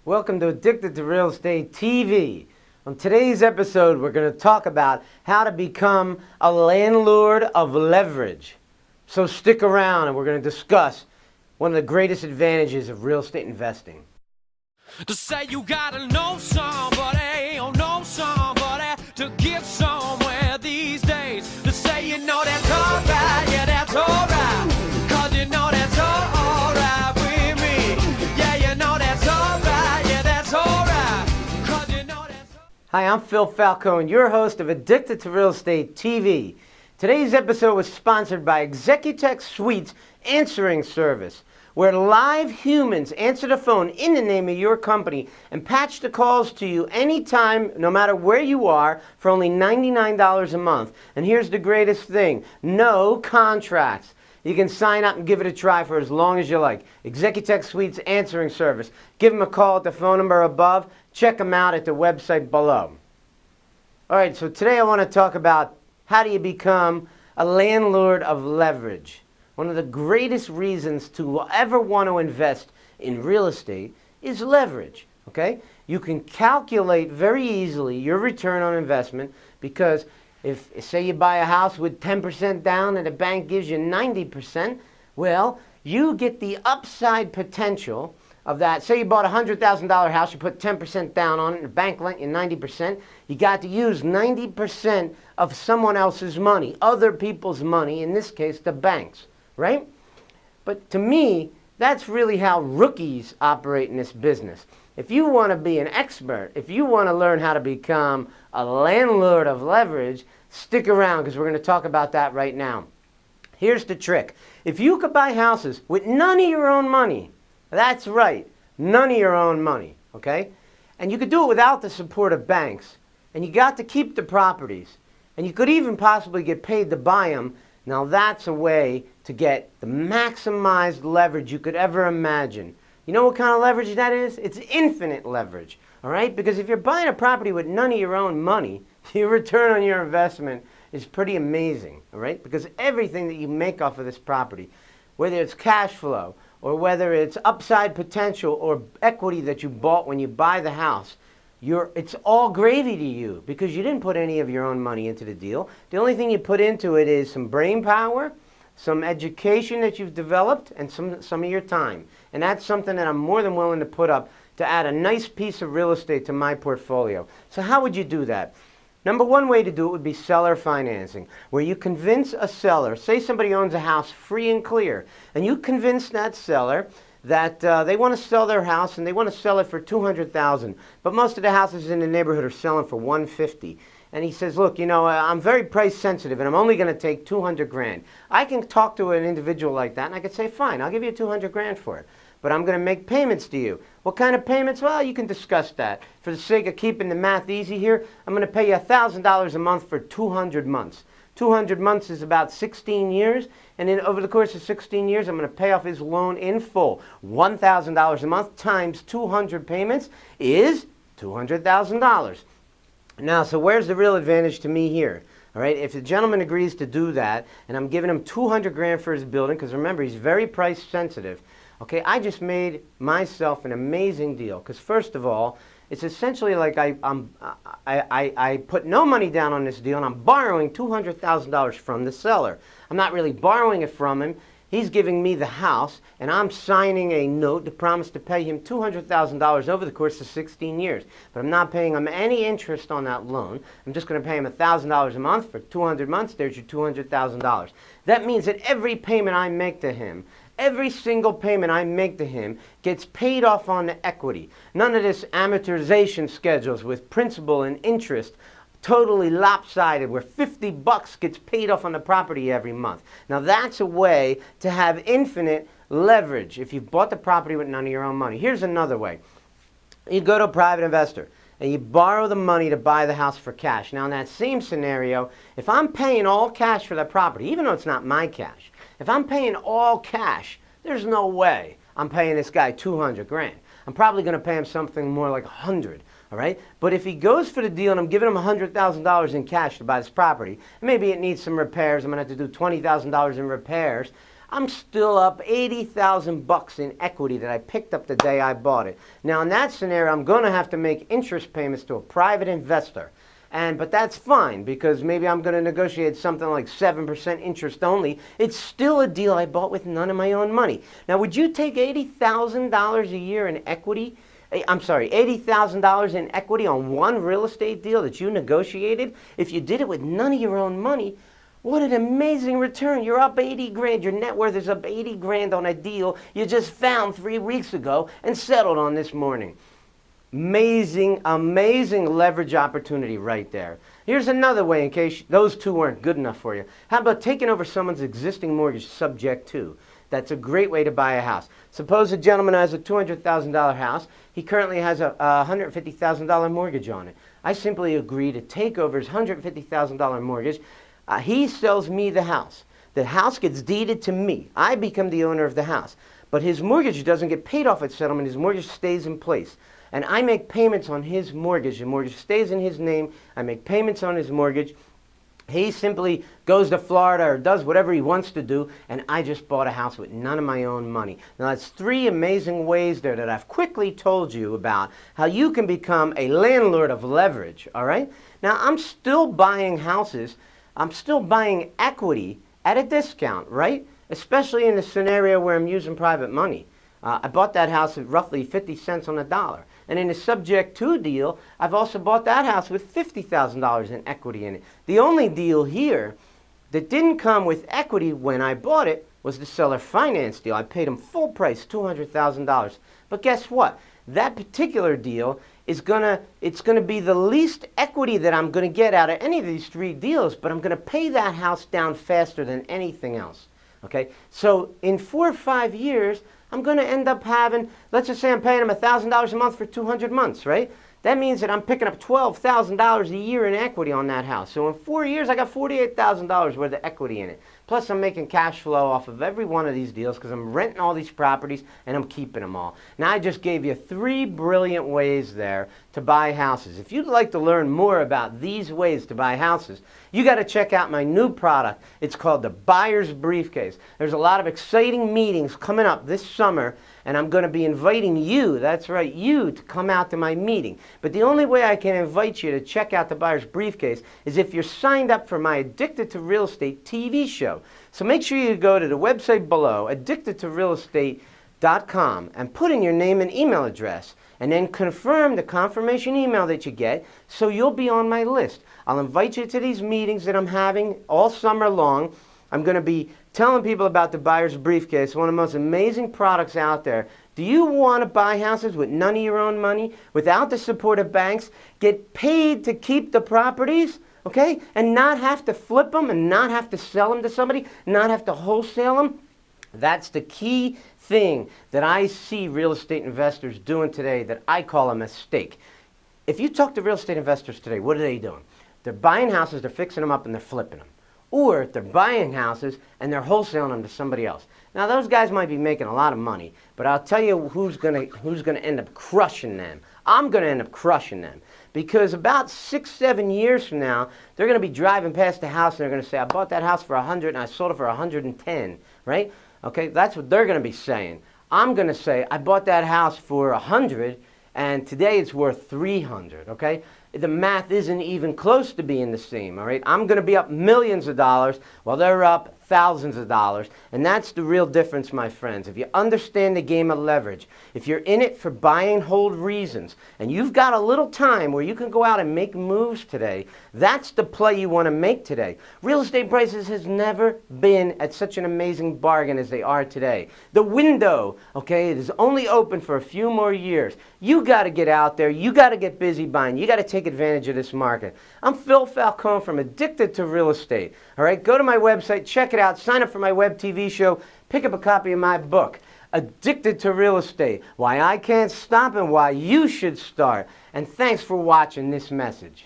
Welcome to Addicted to Real Estate TV. On today's episode, we're going to talk about how to become a landlord of leverage. So stick around and we're going to discuss one of the greatest advantages of real estate investing. To say you gotta know somebody, or know somebody to get somewhere these days. To say you know that's alright, yeah that's alright. Cause you know that's alright with me. Yeah, you know that's alright, yeah that's alright. Cause you know that's alright. Hi, I'm Phil Falcone, your host of Addicted to Real Estate TV. Today's episode was sponsored by Executech Suites Answering Service, where live humans answer the phone in the name of your company and patch the calls to you anytime, no matter where you are, for only $99 a month. And here's the greatest thing: no contracts. You can sign up and give it a try for as long as you like. Executech Suites Answering Service. Give them a call at the phone number above. Check them out at the website below. All right, so today I want to talk about how do you become a landlord of leverage. One of the greatest reasons to ever want to invest in real estate is leverage, okay? You can calculate very easily your return on investment because if, say you buy a house with 10% down and the bank gives you 90%, well, you get the upside potential of that. Say you bought a $100,000 house, you put 10% down on it, and the bank lent you 90%. You got to use 90% of someone else's money, other people's money, in this case, the banks. Right? But to me, that's really how rookies operate in this business. If you want to be an expert, if you want to learn how to become a landlord of leverage, stick around because we're going to talk about that right now. Here's the trick. If you could buy houses with none of your own money, that's right, none of your own money, okay? And you could do it without the support of banks, and you got to keep the properties, and you could even possibly get paid to buy them. Now that's a way to get the maximized leverage you could ever imagine. You know what kind of leverage that is? It's infinite leverage, all right? Because if you're buying a property with none of your own money, your return on your investment is pretty amazing, all right? Because everything that you make off of this property, whether it's cash flow or whether it's upside potential or equity that you bought when you buy the house, it's all gravy to you because you didn't put any of your own money into the deal. The only thing you put into it is some brain power, some education that you've developed, and some of your time. And that's something that I'm more than willing to put up to add a nice piece of real estate to my portfolio. So how would you do that? Number one way to do it would be seller financing, where you convince a seller, say somebody owns a house free and clear, and you convince that seller that they want to sell their house and they want to sell it for $200,000, but most of the houses in the neighborhood are selling for $150,000. And he says, look, you know, I'm very price sensitive and I'm only going to take $200,000. I can talk to an individual like that and I could say, fine, I'll give you $200,000 for it, but I'm going to make payments to you. What kind of payments? Well, you can discuss that. For the sake of keeping the math easy here, I'm going to pay you $1,000 a month for 200 months. 200 months is about 16 years, and then over the course of 16 years, I'm going to pay off his loan in full. $1,000 a month times 200 payments is $200,000. Now, so where's the real advantage to me here? All right, if the gentleman agrees to do that, and I'm giving him $200,000 for his building, because remember, he's very price sensitive, okay, I just made myself an amazing deal, because first of all, it's essentially like I put no money down on this deal and I'm borrowing $200,000 from the seller. I'm not really borrowing it from him. He's giving me the house and I'm signing a note to promise to pay him $200,000 over the course of 16 years. But I'm not paying him any interest on that loan. I'm just going to pay him $1,000 a month for 200 months. There's your $200,000. That means that every payment I make to him, every single payment I make to him gets paid off on the equity. None of this amortization schedules with principal and interest, totally lopsided, where $50 gets paid off on the property every month. Now that's a way to have infinite leverage if you've bought the property with none of your own money. Here's another way. You go to a private investor and you borrow the money to buy the house for cash. Now in that same scenario, if I'm paying all cash for that property, even though it's not my cash, if I'm paying all cash, there's no way I'm paying this guy $200,000. I'm probably going to pay him something more like $100,000. All right? But if he goes for the deal and I'm giving him $100,000 in cash to buy this property, and maybe it needs some repairs, I'm going to have to do $20,000 in repairs, I'm still up 80,000 bucks in equity that I picked up the day I bought it. Now in that scenario, I'm going to have to make interest payments to a private investor. But that's fine, because maybe I'm going to negotiate something like 7% interest only. It's still a deal I bought with none of my own money. Now, would you take $80,000 a year in equity? I'm sorry, $80,000 in equity on one real estate deal that you negotiated? If you did it with none of your own money, what an amazing return. You're up 80 grand. Your net worth is up 80 grand on a deal you just found 3 weeks ago and settled on this morning. Amazing, amazing leverage opportunity right there. Here's another way in case those two weren't good enough for you. How about taking over someone's existing mortgage subject to? That's a great way to buy a house. Suppose a gentleman has a $200,000 house. He currently has a $150,000 mortgage on it. I simply agree to take over his $150,000 mortgage. He sells me the house. The house gets deeded to me. I become the owner of the house. But his mortgage doesn't get paid off at settlement. His mortgage stays in place. And I make payments on his mortgage. The mortgage stays in his name. I make payments on his mortgage. He simply goes to Florida or does whatever he wants to do, and I just bought a house with none of my own money. Now, that's 3 amazing ways there that I've quickly told you about how you can become a landlord of leverage, all right? Now, I'm still buying houses. I'm still buying equity at a discount, right? Especially in the scenario where I'm using private money. I bought that house at roughly 50 cents on the dollar. And in a subject to deal, I've also bought that house with $50,000 in equity in it. The only deal here that didn't come with equity when I bought it was the seller finance deal. I paid him full price, $200,000. But guess what? That particular deal is it's gonna be the least equity that I'm gonna get out of any of these 3 deals, but I'm gonna pay that house down faster than anything else. Okay? So in 4 or 5 years, I'm going to end up having, let's just say I'm paying him $1,000 a month for 200 months, right? That means that I'm picking up $12,000 a year in equity on that house. So in 4 years, I got $48,000 worth of equity in it. Plus, I'm making cash flow off of every one of these deals because I'm renting all these properties and I'm keeping them all. Now, I just gave you 3 brilliant ways there to buy houses. If you'd like to learn more about these ways to buy houses, you got to check out my new product. It's called the Buyer's Briefcase. There's a lot of exciting meetings coming up this summer, and I'm going to be inviting you, that's right, you, to come out to my meeting. But the only way I can invite you to check out the Buyer's Briefcase is if you're signed up for my Addicted to Real Estate TV show. So make sure you go to the website below, addictedtorealestate.com, and put in your name and email address, and then confirm the confirmation email that you get, so you'll be on my list. I'll invite you to these meetings that I'm having all summer long. I'm going to be telling people about the Buyer's Briefcase, one of the most amazing products out there. Do you want to buy houses with none of your own money, without the support of banks, get paid to keep the properties, okay, and not have to flip them and not have to sell them to somebody, not have to wholesale them? That's the key thing that I see real estate investors doing today that I call a mistake. If you talk to real estate investors today, what are they doing? They're buying houses, they're fixing them up, and they're flipping them. Or they're buying houses and they're wholesaling them to somebody else. Now, those guys might be making a lot of money, but I'll tell you who's gonna end up crushing them. I'm going to end up crushing them. Because about 6, 7 years from now, they're going to be driving past the house and they're going to say, I bought that house for 100 and I sold it for 110, right? Okay, that's what they're going to be saying. I'm going to say, I bought that house for 100 and today it's worth 300, okay? The math isn't even close to being the same, all right? I'm going to be up millions of dollars while they're up thousands of dollars. And that's the real difference, my friends. If you understand the game of leverage, if you're in it for buy and hold reasons, and you've got a little time where you can go out and make moves today, that's the play you want to make today. Real estate prices has never been at such an amazing bargain as they are today. The window, okay, is only open for a few more years. You got to get out there. You got to get busy buying. You got to take advantage of this market. I'm Phil Falcone from Addicted to Real Estate. All right, go to my website, check it out, sign up for my web TV show, pick up a copy of my book, Addicted to Real Estate, Why I Can't Stop and Why You Should Start. And thanks for watching this message.